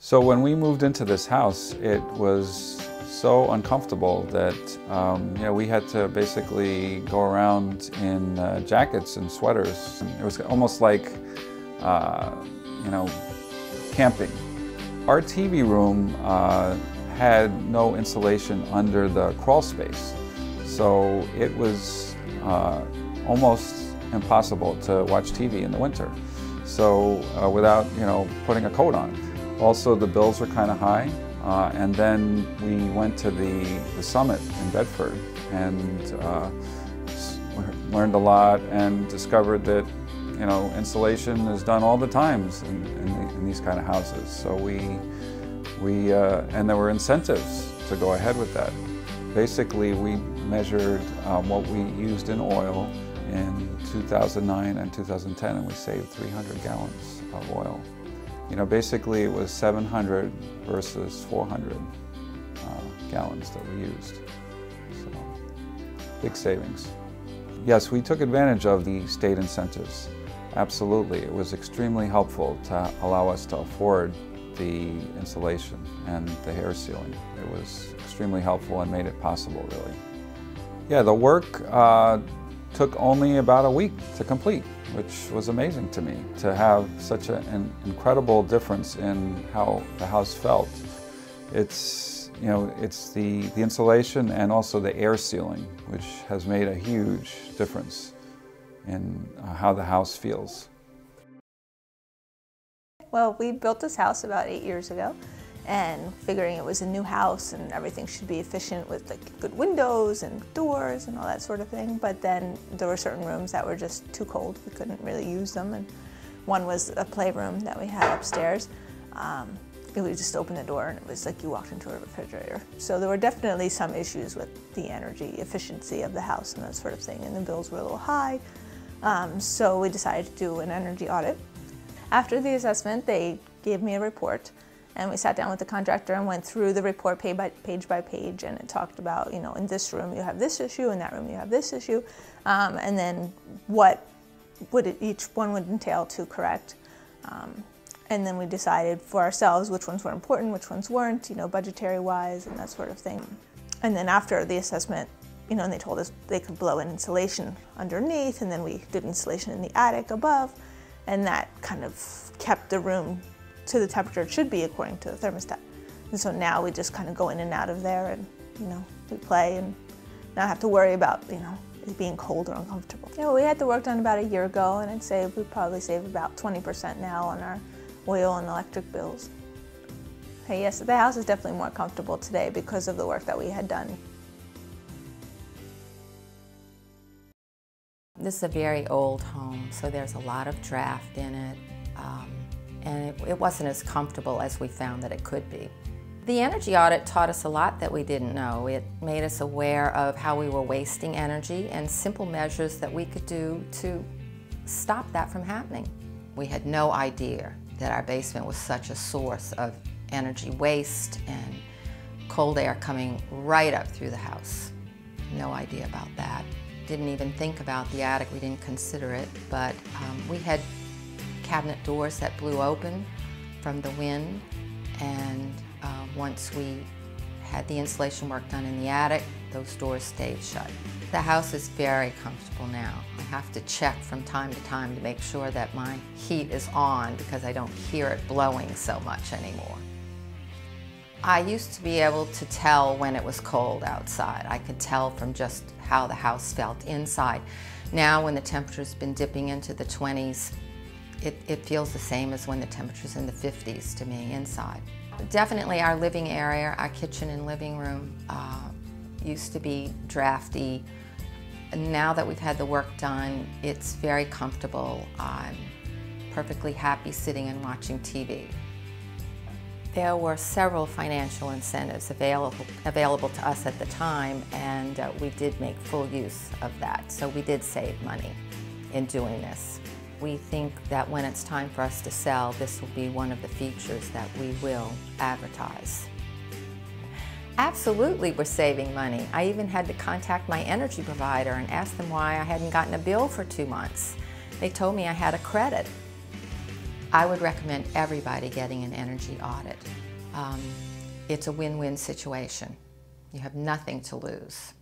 So when we moved into this house, it was so uncomfortable that we had to basically go around in jackets and sweaters. It was almost like camping. Our TV room had no insulation under the crawl space, so it was almost impossible to watch TV in the winter. So without putting a coat on. Also, the bills were kind of high, and then we went to the summit in Bedford and learned a lot and discovered that insulation is done all the times in these kind of houses. So and there were incentives to go ahead with that. Basically, we measured what we used in oil in 2009 and 2010, and we saved 300 gallons of oil. Basically it was 700 versus 400 gallons that we used. So, big savings. Yes, we took advantage of the state incentives. Absolutely. It was extremely helpful to allow us to afford the insulation and the air sealing. It was extremely helpful and made it possible, really. Yeah, the work took only about a week to complete, which was amazing to me, to have such an incredible difference in how the house felt. It's the insulation and also the air sealing, which has made a huge difference in how the house feels. Well, we built this house about 8 years ago, and figuring it was a new house and everything should be efficient with good windows and doors and all that sort of thing. But then there were certain rooms that were just too cold. We couldn't really use them. And one was a playroom that we had upstairs. We just opened the door and it was like you walked into a refrigerator. So there were definitely some issues with the energy efficiency of the house and that sort of thing. And the bills were a little high. So we decided to do an energy audit. After the assessment, they gave me a report. And we sat down with the contractor and went through the report page by page, and it talked about, in this room you have this issue, in that room you have this issue, and then what each one would entail to correct. And then we decided for ourselves which ones were important, which ones weren't, budgetary-wise and that sort of thing. And then after the assessment, and they told us they could blow in insulation underneath, and then we did insulation in the attic above, and that kind of kept the room to the temperature it should be according to the thermostat. And so now we just kind of go in and out of there and, we play and not have to worry about, it being cold or uncomfortable. Yeah, well, we had the work done about a year ago, and I'd say we probably save about 20% now on our oil and electric bills. Hey, yes, the house is definitely more comfortable today because of the work that we had done. This is a very old home, so there's a lot of draft in it. And it wasn't as comfortable as we found that it could be. The energy audit taught us a lot that we didn't know. It made us aware of how we were wasting energy and simple measures that we could do to stop that from happening. We had no idea that our basement was such a source of energy waste and cold air coming right up through the house. No idea about that. Didn't even think about the attic, we didn't consider it, but we had cabinet doors that blew open from the wind, and once we had the insulation work done in the attic, those doors stayed shut. The house is very comfortable now. I have to check from time to time to make sure that my heat is on because I don't hear it blowing so much anymore. I used to be able to tell when it was cold outside. I could tell from just how the house felt inside. Now when the temperature's been dipping into the 20s, it feels the same as when the temperature's in the 50s to me inside. Definitely our living area, our kitchen and living room used to be drafty. Now that we've had the work done, it's very comfortable. I'm perfectly happy sitting and watching TV. There were several financial incentives available to us at the time, and we did make full use of that. So we did save money in doing this. We think that when it's time for us to sell, this will be one of the features that we will advertise. Absolutely, we're saving money. I even had to contact my energy provider and ask them why I hadn't gotten a bill for 2 months. They told me I had a credit. I would recommend everybody getting an energy audit. It's a win-win situation. You have nothing to lose.